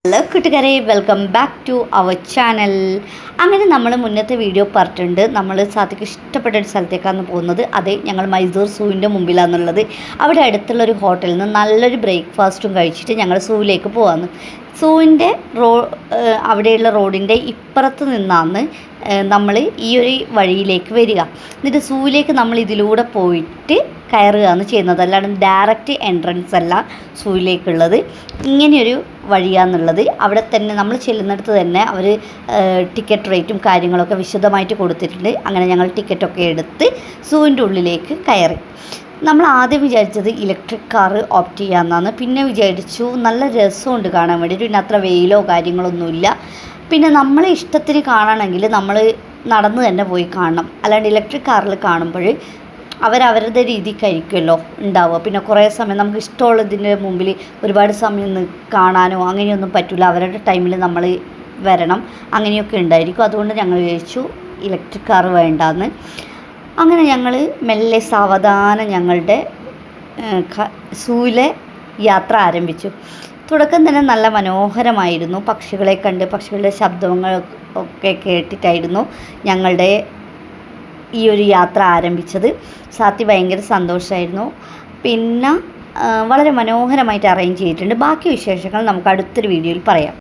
Hello കൂട്ടുകാരെ, welcome back to our channel. അങ്ങനെ നമ്മൾ മുന്നത്തെ വീഡിയോ പറഞ്ഞിട്ടുണ്ട്, നമ്മൾ സാധിക്ക് ഇഷ്ടപ്പെട്ട ഒരു സ്ഥലത്തേക്കാണ് പോകുന്നത്. അതെ, ഞങ്ങൾ മൈസൂർ സൂവിൻ്റെ മുമ്പിലാണെന്നുള്ളത്. അവിടെ അടുത്തുള്ളൊരു ഹോട്ടലിൽ നിന്ന് നല്ലൊരു ബ്രേക്ക്ഫാസ്റ്റും കഴിച്ചിട്ട് ഞങ്ങൾ സൂവിലേക്ക് പോകാമെന്ന്. സൂവിൻ്റെ അവിടെയുള്ള റോഡിൻ്റെ ഇപ്പുറത്ത് നിന്നാണ് നമ്മൾ ഈ ഒരു വഴിയിലേക്ക് വരിക. എന്നിട്ട് സൂവിലേക്ക് നമ്മൾ ഇതിലൂടെ പോയിട്ട് കയറുകയാണ് ചെയ്യുന്നത്. അല്ലാണ്ട് ഡയറക്റ്റ് എൻട്രൻസ് അല്ല സൂവിലേക്കുള്ളത്. ഇങ്ങനെയൊരു വഴിയാണെന്നുള്ളത്. അവിടെ തന്നെ നമ്മൾ ചെല്ലുന്നിടത്ത് തന്നെ അവർ ടിക്കറ്റ് റേറ്റും കാര്യങ്ങളൊക്കെ വിശദമായിട്ട് കൊടുത്തിട്ടുണ്ട്. അങ്ങനെ ഞങ്ങൾ ടിക്കറ്റൊക്കെ എടുത്ത് സൂവിൻ്റെ ഉള്ളിലേക്ക് കയറി. നമ്മൾ ആദ്യം വിചാരിച്ചത് ഇലക്ട്രിക് കാറ് ഓപ്റ്റ് ചെയ്യാമെന്നാണ്. പിന്നെ വിചാരിച്ചു നല്ല രസമുണ്ട് കാണാൻ വേണ്ടിയിട്ട്, പിന്നെ അത്ര വെയിലോ കാര്യങ്ങളൊന്നുമില്ല. പിന്നെ നമ്മളെ ഇഷ്ടത്തിന് കാണണമെങ്കിൽ നമ്മൾ നടന്ന് തന്നെ പോയി കാണണം. അല്ലാണ്ട് ഇലക്ട്രിക് കാറിൽ കാണുമ്പോൾ അവരവരുടെ രീതിക്കായിരിക്കുമല്ലോ ഉണ്ടാവുക. പിന്നെ കുറേ സമയം നമുക്ക് ഇഷ്ടമുള്ളതിൻ്റെ മുമ്പിൽ ഒരുപാട് സമയം കാണാനോ അങ്ങനെയൊന്നും പറ്റില്ല. അവരുടെ ടൈമിൽ നമ്മൾ വരണം, അങ്ങനെയൊക്കെ ഉണ്ടായിരിക്കും. അതുകൊണ്ട് ഞങ്ങൾ വിചാരിച്ചു ഇലക്ട്രിക് കാറ് വേണ്ടാന്ന്. അങ്ങനെ ഞങ്ങൾ മെല്ലെ സാവധാനം ഞങ്ങളുടെ സൂവിലെ യാത്ര ആരംഭിച്ചു. തുടക്കം തന്നെ നല്ല മനോഹരമായിരുന്നു. പക്ഷികളെ കണ്ട് പക്ഷികളുടെ ശബ്ദങ്ങൾ ഒക്കെ കേട്ടിട്ടായിരുന്നു ഞങ്ങളുടെ ഈ ഒരു യാത്ര ആരംഭിച്ചത്. സാത്തി ഭയങ്കര സന്തോഷമായിരുന്നു. പിന്നെ വളരെ മനോഹരമായിട്ട് അറേഞ്ച് ചെയ്തിട്ടുണ്ട്. ബാക്കി വിശേഷങ്ങൾ നമുക്ക് അടുത്തൊരു വീഡിയോയിൽ പറയാം.